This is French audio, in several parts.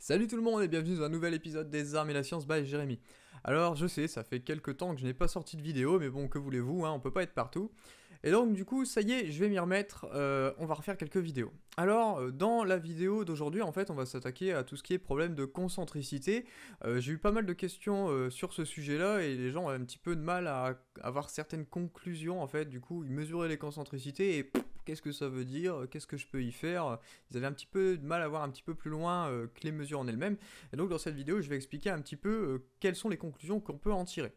Salut tout le monde et bienvenue dans un nouvel épisode des Arts et la Science by Jérémy. Alors je sais, ça fait quelques temps que je n'ai pas sorti de vidéo, mais bon, que voulez-vous, hein, on peut pas être partout. Et donc du coup, ça y est, je vais m'y remettre, on va refaire quelques vidéos. Alors, dans la vidéo d'aujourd'hui, en fait, on va s'attaquer à tout ce qui est problème de concentricité. J'ai eu pas mal de questions sur ce sujet-là, et les gens ont un petit peu de mal à avoir certaines conclusions, en fait. Du coup, ils mesuraient les concentricités, et qu'est-ce que ça veut dire, qu'est-ce que je peux y faire. Ils avaient un petit peu de mal à voir un petit peu plus loin que les mesures en elles-mêmes. Et donc, dans cette vidéo, je vais expliquer un petit peu quelles sont les conclusions qu'on peut en tirer.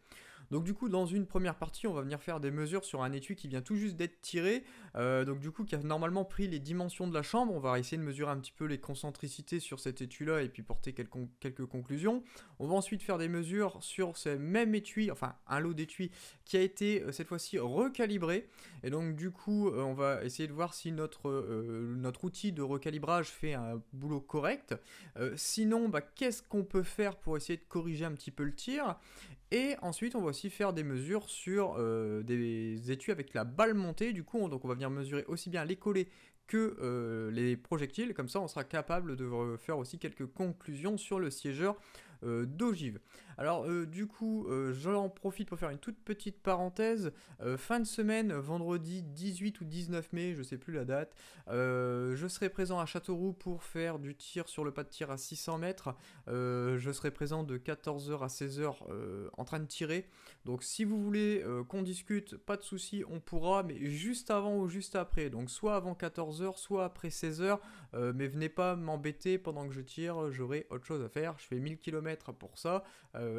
Donc du coup, dans une première partie, on va venir faire des mesures sur un étui qui vient tout juste d'être tiré, donc du coup qui a normalement pris les dimensions de la chambre. On va essayer de mesurer un petit peu les concentricités sur cet étui-là et puis porter quelques conclusions. On va ensuite faire des mesures sur ce même étui, enfin un lot d'étuis qui a été cette fois-ci recalibré. Et donc du coup, on va essayer de voir si notre outil de recalibrage fait un boulot correct. Sinon, qu'est-ce qu'on peut faire pour essayer de corriger un petit peu le tir. Et ensuite, on va aussi faire des mesures sur des étuis avec la balle montée. Du coup, donc on va venir mesurer aussi bien les collets que les projectiles. Comme ça, on sera capable de faire aussi quelques conclusions sur le siégeur d'ogive. Alors du coup, j'en profite pour faire une toute petite parenthèse. Fin de semaine, vendredi 18 ou 19 mai, je sais plus la date, je serai présent à Châteauroux pour faire du tir sur le pas de tir à 600 mètres. Je serai présent de 14h à 16h en train de tirer. Donc si vous voulez qu'on discute, pas de souci, on pourra, mais juste avant ou juste après. Donc soit avant 14h, soit après 16h. Mais venez pas m'embêter pendant que je tire, j'aurai autre chose à faire. Je fais 1000 km pour ça.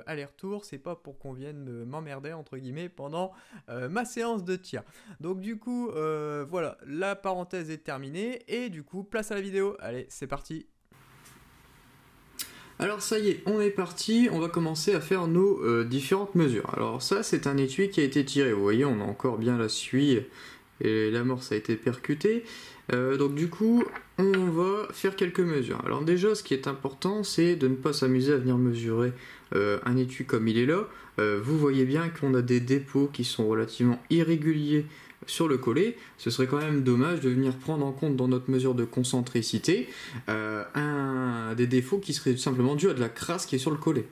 Aller-retour, c'est pas pour qu'on vienne m'emmerder entre guillemets pendant ma séance de tir. Donc du coup, voilà, la parenthèse est terminée et du coup, place à la vidéo. Allez, c'est parti. Alors ça y est, on est parti, on va commencer à faire nos différentes mesures. Alors ça, c'est un étui qui a été tiré. Vous voyez, on a encore bien la suie et l'amorce a été percutée. Donc du coup, on va faire quelques mesures. Alors déjà, ce qui est important, c'est de ne pas s'amuser à venir mesurer un étui comme il est là. Vous voyez bien qu'on a des dépôts qui sont relativement irréguliers sur le collet. Ce serait quand même dommage de venir prendre en compte dans notre mesure de concentricité des défauts qui seraient simplement dus à de la crasse qui est sur le collet.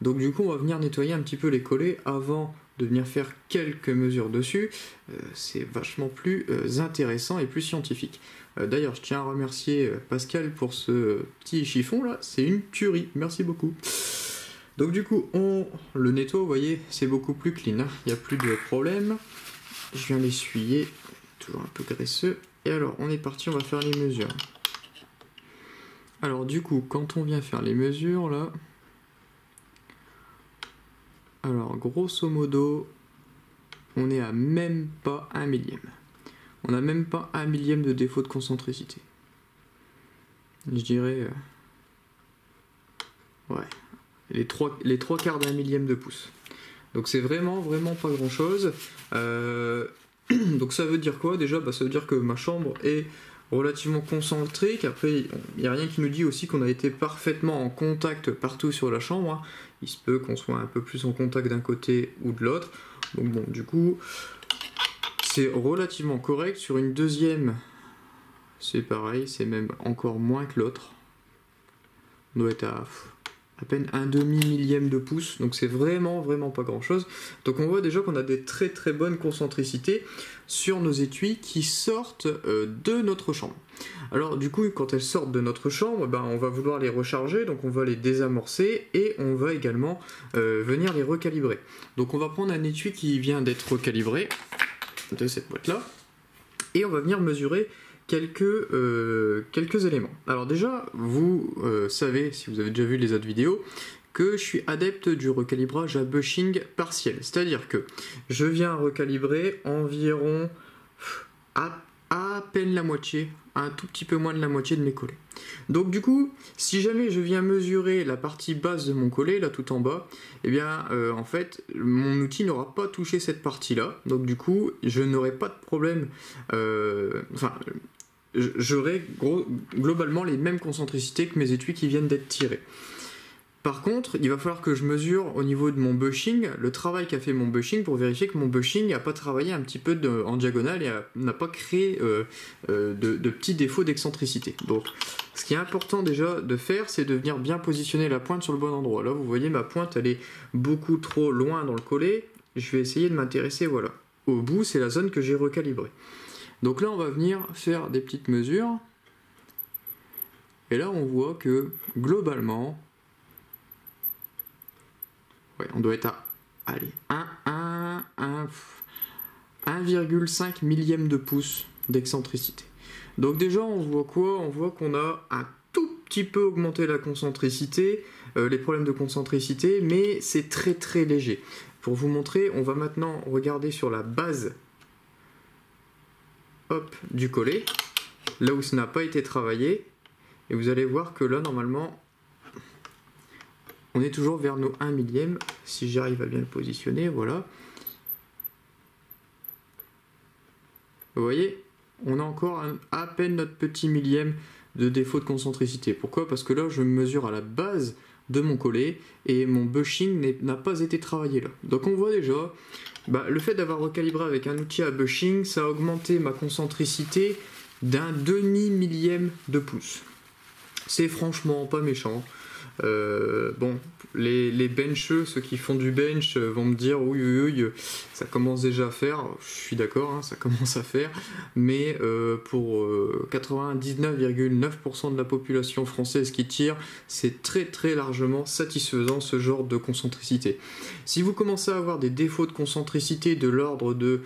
Donc du coup, on va venir nettoyer un petit peu les collets avant de venir faire quelques mesures dessus. C'est vachement plus intéressant et plus scientifique. D'ailleurs, je tiens à remercier Pascal pour ce petit chiffon là, c'est une tuerie, merci beaucoup. Donc du coup, on le nettoie, vous voyez, c'est beaucoup plus clean, hein. Il n'y a plus de problème. Je viens l'essuyer, toujours un peu graisseux. Et alors, on est parti, on va faire les mesures. Alors du coup, quand on vient faire les mesures là, alors grosso modo, on est à même pas 1 millième. On n'a même pas 1 millième de défaut de concentricité. Je dirais... ouais, les trois quarts d'un millième de pouce. Donc c'est vraiment pas grand chose. Donc ça veut dire quoi déjà? Ça veut dire que ma chambre est relativement concentrique. Après, il n'y a rien qui nous dit aussi qu'on a été parfaitement en contact partout sur la chambre, hein. Il se peut qu'on soit un peu plus en contact d'un côté ou de l'autre. Donc bon, du coup, c'est relativement correct. Sur une deuxième, c'est pareil, c'est même encore moins que l'autre. On doit être à peine un demi-millième de pouce, donc c'est vraiment pas grand chose. Donc on voit déjà qu'on a des très bonnes concentricités sur nos étuis qui sortent de notre chambre. Alors du coup, quand elles sortent de notre chambre, on va vouloir les recharger, donc on va les désamorcer et on va également venir les recalibrer. Donc on va prendre un étui qui vient d'être recalibré de cette boîte là et on va venir mesurer quelques éléments. Alors déjà, vous savez, si vous avez déjà vu les autres vidéos, que je suis adepte du recalibrage à bushing partiel. C'est-à-dire que je viens recalibrer environ à peine la moitié, un tout petit peu moins de la moitié de mes collets. Donc du coup, si jamais je viens mesurer la partie basse de mon collet, là tout en bas, eh bien en fait, mon outil n'aura pas touché cette partie-là. Donc du coup, je n'aurai pas de problème, j'aurai globalement les mêmes concentricités que mes étuis qui viennent d'être tirés. Par contre, il va falloir que je mesure au niveau de mon bushing, le travail qu'a fait mon bushing pour vérifier que mon bushing n'a pas travaillé un petit peu en diagonale et n'a pas créé de petits défauts d'excentricité. Donc ce qui est important déjà de faire, c'est de venir bien positionner la pointe sur le bon endroit. Là, vous voyez, ma pointe, elle est beaucoup trop loin dans le collet. Je vais essayer de m'intéresser, voilà. Au bout, c'est la zone que j'ai recalibrée. Donc là, on va venir faire des petites mesures. Et là, on voit que, globalement, ouais, on doit être à, allez, 1,5 millième de pouce d'excentricité. Donc déjà, on voit quoi? On voit qu'on a un tout petit peu augmenté la concentricité, les problèmes de concentricité, mais c'est très très léger. Pour vous montrer, on va maintenant regarder sur la base hop, du collet, là où ça n'a pas été travaillé, et vous allez voir que là, normalement, on est toujours vers nos 1 millième, si j'arrive à bien le positionner, voilà. Vous voyez, on a encore à peine notre petit millième de défaut de concentricité. Pourquoi? Parce que là, je mesure à la base de mon collet et mon bushing n'a pas été travaillé là. Donc on voit déjà, le fait d'avoir recalibré avec un outil à bushing, ça a augmenté ma concentricité d'un demi-millième de pouce. C'est franchement pas méchant. Bon, les bencheux, ceux qui font du bench vont me dire oui, ça commence déjà à faire, je suis d'accord, hein, ça commence à faire, mais pour 99,9% de la population française qui tire, c'est très très largement satisfaisant ce genre de concentricité. Si vous commencez à avoir des défauts de concentricité de l'ordre de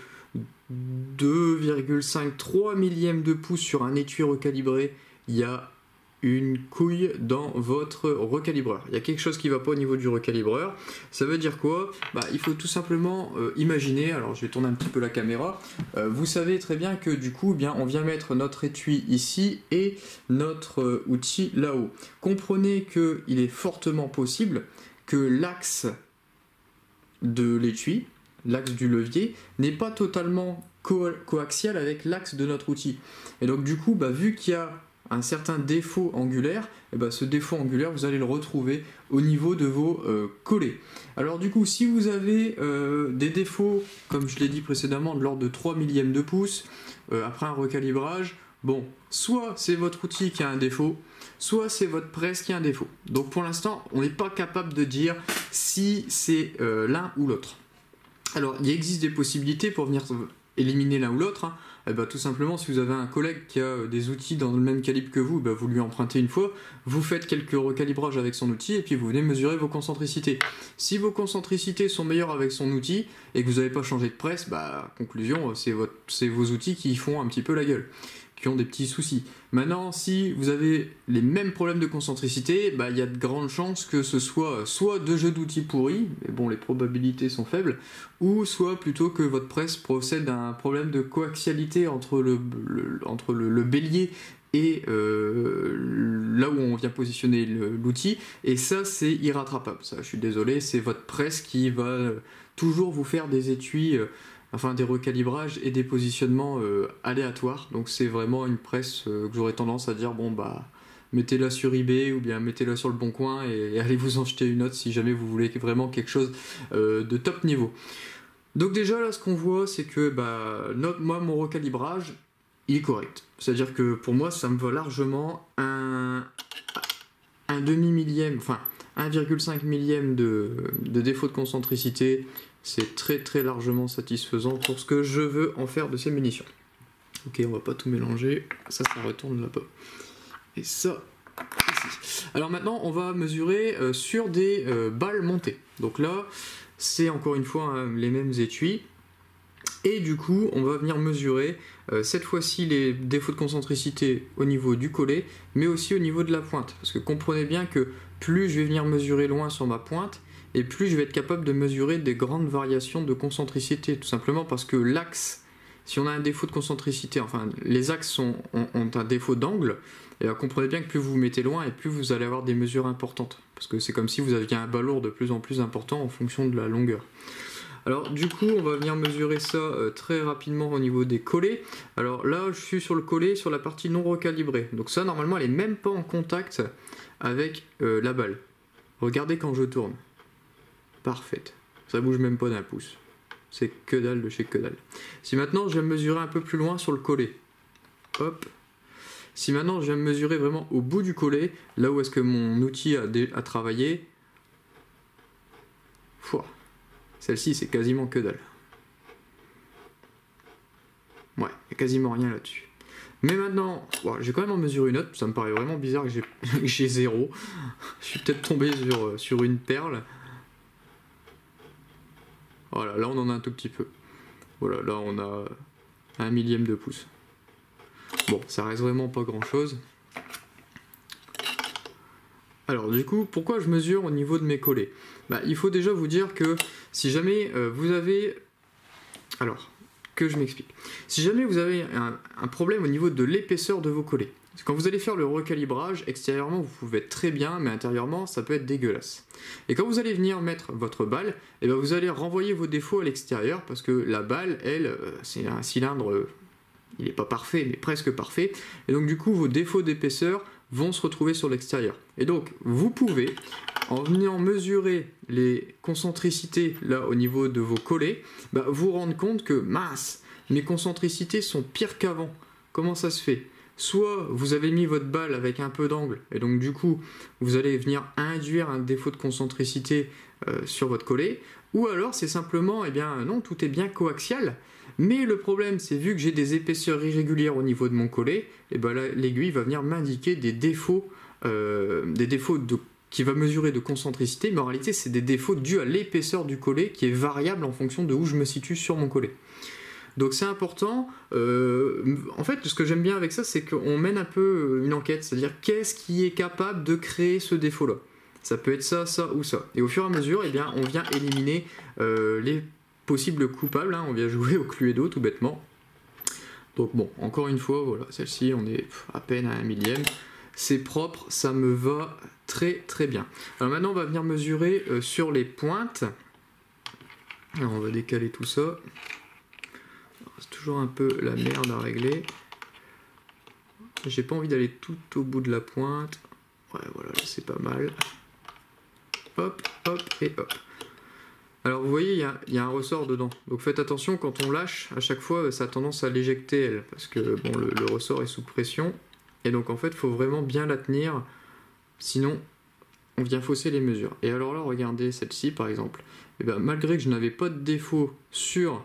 2,5-3 millièmes de pouce sur un étui recalibré, il y a une couille dans votre recalibreur. Il y a quelque chose qui ne va pas au niveau du recalibreur. Ça veut dire quoi? Il faut tout simplement imaginer, alors je vais tourner un petit peu la caméra, vous savez très bien que du coup, on vient mettre notre étui ici et notre outil là-haut. Comprenez qu'il est fortement possible que l'axe de l'étui, l'axe du levier, n'est pas totalement coaxial avec l'axe de notre outil. Et donc du coup, vu qu'il y a un certain défaut angulaire, ce défaut angulaire, vous allez le retrouver au niveau de vos collets. Alors du coup, si vous avez des défauts, comme je l'ai dit précédemment, de l'ordre de 3 millièmes de pouce, après un recalibrage, bon, soit c'est votre outil qui a un défaut, soit c'est votre presse qui a un défaut. Donc pour l'instant, on n'est pas capable de dire si c'est l'un ou l'autre. Alors, il existe des possibilités pour venir éliminer l'un ou l'autre, hein. Tout simplement, si vous avez un collègue qui a des outils dans le même calibre que vous, vous lui empruntez une fois, vous faites quelques recalibrages avec son outil et puis vous venez mesurer vos concentricités. Si vos concentricités sont meilleures avec son outil et que vous n'avez pas changé de presse, conclusion, c'est vos outils qui font un petit peu la gueule, qui ont des petits soucis. Maintenant, si vous avez les mêmes problèmes de concentricité, il y a de grandes chances que ce soit deux jeux d'outils pourris, mais bon, les probabilités sont faibles, ou soit plutôt que votre presse procède d'un problème de coaxialité entre le bélier et là où on vient positionner l'outil, et ça c'est irrattrapable. Ça, je suis désolé, c'est votre presse qui va toujours vous faire des étuis, des recalibrages et des positionnements aléatoires. Donc c'est vraiment une presse que j'aurais tendance à dire mettez-la sur eBay ou bien mettez-la sur le bon coin et allez vous en jeter une autre si jamais vous voulez vraiment quelque chose de top niveau. Donc déjà là, ce qu'on voit, c'est que moi mon recalibrage il est correct. C'est-à-dire que pour moi ça me va largement un demi-millième, 1,5 millième de défaut de concentricité. C'est très très largement satisfaisant pour ce que je veux en faire de ces munitions. Ok, on va pas tout mélanger, ça retourne là-bas. Et ça, ici. Alors maintenant, on va mesurer sur des balles montées. Donc là, c'est encore une fois les mêmes étuis. Et du coup, on va venir mesurer cette fois-ci les défauts de concentricité au niveau du collet, mais aussi au niveau de la pointe. Parce que comprenez bien que plus je vais venir mesurer loin sur ma pointe, et plus je vais être capable de mesurer des grandes variations de concentricité, tout simplement parce que l'axe, si on a un défaut de concentricité, les axes ont un défaut d'angle, et comprenez bien que plus vous vous mettez loin, et plus vous allez avoir des mesures importantes, parce que c'est comme si vous aviez un balourd de plus en plus important en fonction de la longueur. Alors du coup, on va venir mesurer ça très rapidement au niveau des collets. Alors là, je suis sur le collet, sur la partie non recalibrée, donc ça, normalement, elle n'est même pas en contact avec la balle. Regardez quand je tourne. Parfaite. Ça bouge même pas d'un pouce. C'est que dalle de chez que dalle. Si maintenant je vais mesurer un peu plus loin sur le collet. Hop. Si maintenant je viens me mesurer vraiment au bout du collet, là où est-ce que mon outil a travaillé, celle-ci c'est quasiment que dalle. Ouais, il n'y a quasiment rien là-dessus. Mais maintenant, j'ai quand même en mesuré une autre, ça me paraît vraiment bizarre que j'ai 0. Je suis peut-être tombé sur une perle. Voilà, là on en a un tout petit peu. Voilà, là on a 1 millième de pouce. Bon, ça reste vraiment pas grand-chose. Alors du coup, pourquoi je mesure au niveau de mes collets? Il faut déjà vous dire que si jamais vous avez... Alors, que je m'explique. Si jamais vous avez un problème au niveau de l'épaisseur de vos collets, quand vous allez faire le recalibrage, extérieurement vous pouvez être très bien, mais intérieurement ça peut être dégueulasse. Et quand vous allez venir mettre votre balle, vous allez renvoyer vos défauts à l'extérieur, parce que la balle, elle, c'est un cylindre, il n'est pas parfait, mais presque parfait, et donc du coup vos défauts d'épaisseur vont se retrouver sur l'extérieur. Et donc vous pouvez, en venant mesurer les concentricités là au niveau de vos collets, vous rendre compte que mince, mes concentricités sont pires qu'avant. Comment ça se fait? Soit vous avez mis votre balle avec un peu d'angle, et donc du coup vous allez venir induire un défaut de concentricité sur votre collet, ou alors c'est simplement, non, tout est bien coaxial, mais le problème c'est vu que j'ai des épaisseurs irrégulières au niveau de mon collet, là l'aiguille va venir m'indiquer des défauts, qui va mesurer de concentricité, mais en réalité c'est des défauts dus à l'épaisseur du collet qui est variable en fonction de où je me situe sur mon collet. Donc c'est important, en fait ce que j'aime bien avec ça c'est qu'on mène un peu une enquête, c'est-à-dire qu'est-ce qui est capable de créer ce défaut-là. Ça peut être ça, ça ou ça. Et au fur et à mesure, on vient éliminer les possibles coupables, on vient jouer au Cluedo tout bêtement. Donc bon, encore une fois, voilà, celle-ci on est à peine à 1 millième. C'est propre, ça me va très très bien. Alors maintenant on va venir mesurer sur les pointes. Alors on va décaler tout ça. C'est toujours un peu la merde à régler. J'ai pas envie d'aller tout au bout de la pointe. Ouais, voilà, c'est pas mal. Hop, hop et hop. Alors vous voyez, il y a un ressort dedans. Donc faites attention, quand on lâche, à chaque fois, ça a tendance à l'éjecter, elle. Parce que bon, le ressort est sous pression. Et donc en fait, il faut vraiment bien la tenir. Sinon, on vient fausser les mesures. Et alors là, regardez celle-ci, par exemple. Malgré que je n'avais pas de défaut sur...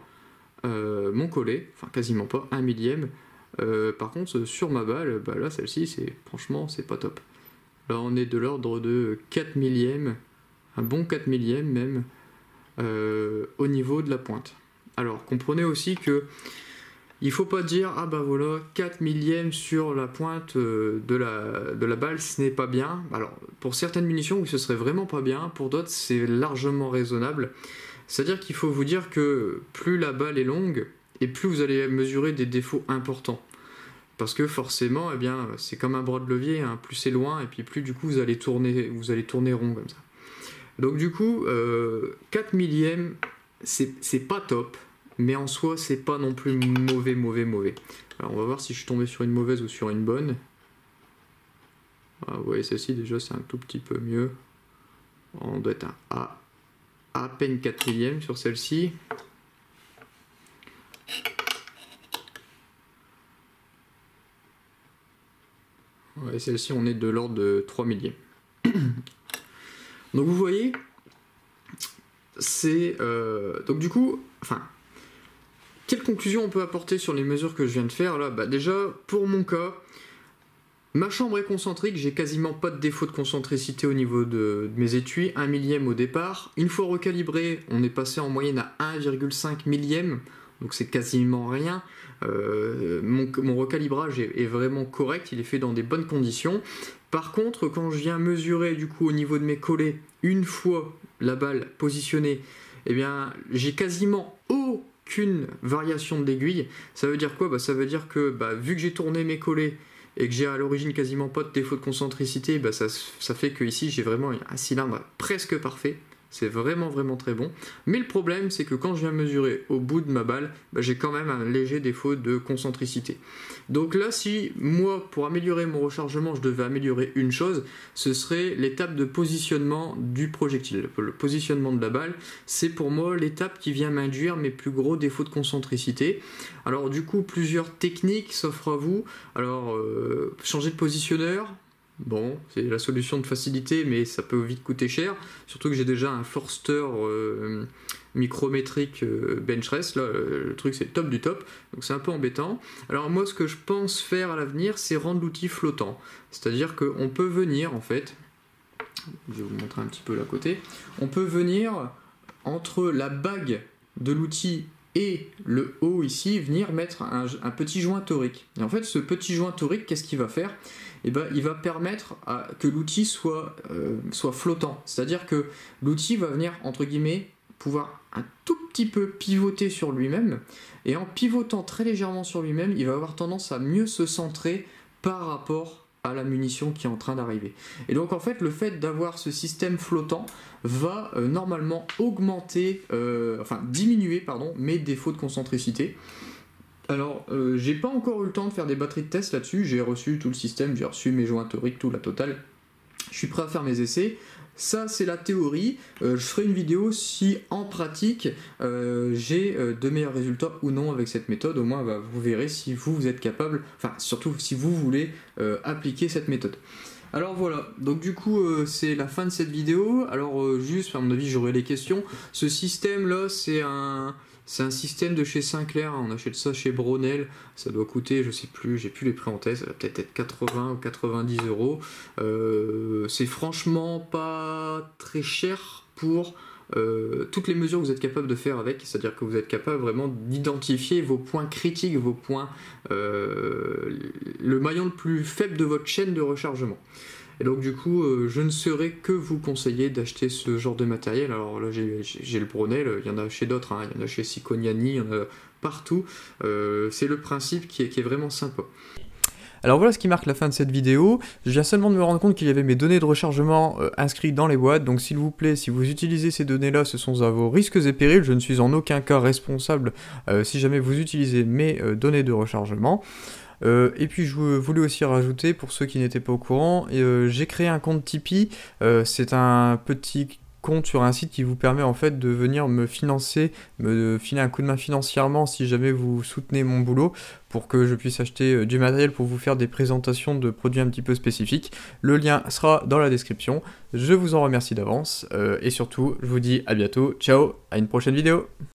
mon collet, enfin quasiment pas, 1 millième. Par contre sur ma balle, là celle-ci franchement c'est pas top. Là on est de l'ordre de 4 millièmes, un bon 4 millièmes même, au niveau de la pointe. Alors comprenez aussi que il faut pas dire ah voilà 4 millièmes sur la pointe de la balle, ce n'est pas bien. Alors pour certaines munitions oui, ce serait vraiment pas bien, pour d'autres c'est largement raisonnable. C'est-à-dire qu'il faut vous dire que plus la balle est longue, et plus vous allez mesurer des défauts importants. Parce que forcément, c'est comme un bras de levier, plus c'est loin, et puis plus du coup vous allez tourner rond comme ça. Donc du coup, 4 millièmes, c'est pas top, mais en soi, c'est pas non plus mauvais. Alors on va voir si je suis tombé sur une mauvaise ou sur une bonne. Vous voyez, celle-ci déjà, c'est un tout petit peu mieux. On doit être un A. À peine 4 millièmes sur celle-ci. Ouais, celle-ci on est de l'ordre de 3 millièmes. Donc vous voyez, c'est... donc du coup, quelle conclusion on peut apporter sur les mesures que je viens de faire là? Déjà, pour mon cas, ma chambre est concentrique, j'ai quasiment pas de défaut de concentricité au niveau de mes étuis, 1 millième au départ. Une fois recalibré, on est passé en moyenne à 1,5 millième, donc c'est quasiment rien. Mon recalibrage est vraiment correct, il est fait dans des bonnes conditions. Par contre, quand je viens mesurer du coup au niveau de mes collets, une fois la balle positionnée, j'ai quasiment aucune variation d'aiguille. Ça veut dire quoi? Ça veut dire que vu que j'ai tourné mes collets, et que j'ai à l'origine quasiment pas de défaut de concentricité, ça fait que ici j'ai vraiment un cylindre presque parfait. c'est vraiment très bon. Mais le problème, c'est que quand je viens mesurer au bout de ma balle, j'ai quand même un léger défaut de concentricité. Donc là, si moi, pour améliorer mon rechargement, je devais améliorer une chose, ce serait l'étape de positionnement du projectile. Le positionnement de la balle, c'est pour moi l'étape qui vient m'induire mes plus gros défauts de concentricité. Alors du coup, plusieurs techniques s'offrent à vous. Alors, changer de positionneur. Bon, c'est la solution de facilité, mais ça peut vite coûter cher. Surtout que j'ai déjà un Forster micrométrique bench-rest. Là, le truc, c'est le top du top. Donc c'est un peu embêtant. Alors moi, ce que je pense faire à l'avenir, c'est rendre l'outil flottant. C'est-à-dire qu'on peut venir, en fait... Je vais vous montrer un petit peu là côté. On peut venir, entre la bague de l'outil et le haut ici, venir mettre un petit joint torique. Et en fait, ce petit joint torique, qu'est-ce qu'il va faire ? Eh ben, il va permettre que l'outil soit flottant. C'est-à-dire que l'outil va venir, entre guillemets, pouvoir un tout petit peu pivoter sur lui-même. Et en pivotant très légèrement sur lui-même, il va avoir tendance à mieux se centrer par rapport à la munition qui est en train d'arriver. Et donc en fait, le fait d'avoir ce système flottant va normalement diminuer mes défauts de concentricité. Alors, j'ai pas encore eu le temps de faire des batteries de test là-dessus, j'ai reçu tout le système, j'ai reçu mes joints toriques, tout la totale. Je suis prêt à faire mes essais. Ça, c'est la théorie. Je ferai une vidéo si en pratique j'ai de meilleurs résultats ou non avec cette méthode. Au moins, vous verrez si vous êtes capable, enfin, surtout si vous voulez appliquer cette méthode. Alors voilà, donc du coup c'est la fin de cette vidéo. Alors juste, à mon avis, j'aurai les questions. Ce système-là, c'est un système de chez Sinclair, on achète ça chez Brownell, ça doit coûter, je sais plus, j'ai plus les prix en tête, ça va peut-être être 80 ou 90 euros. C'est franchement pas très cher pour toutes les mesures que vous êtes capable de faire avec, c'est-à-dire que vous êtes capable vraiment d'identifier vos points critiques, vos points, le maillon le plus faible de votre chaîne de rechargement. Et donc du coup, je ne saurais que vous conseiller d'acheter ce genre de matériel. Alors là, j'ai le Brownell, il y en a chez d'autres, il y en a chez Siconiani, il y en a partout. C'est le principe qui est vraiment sympa. Alors voilà ce qui marque la fin de cette vidéo. Je viens seulement de me rendre compte qu'il y avait mes données de rechargement inscrites dans les boîtes. Donc s'il vous plaît, si vous utilisez ces données-là, ce sont à vos risques et périls. Je ne suis en aucun cas responsable si jamais vous utilisez mes données de rechargement. Et puis je voulais aussi rajouter, pour ceux qui n'étaient pas au courant, j'ai créé un compte Tipeee. C'est un petit compte sur un site qui vous permet en fait de venir me financer, me filer un coup de main financièrement si jamais vous soutenez mon boulot, pour que je puisse acheter du matériel pour vous faire des présentations de produits un petit peu spécifiques. Le lien sera dans la description. Je vous en remercie d'avance et surtout je vous dis à bientôt. Ciao, à une prochaine vidéo.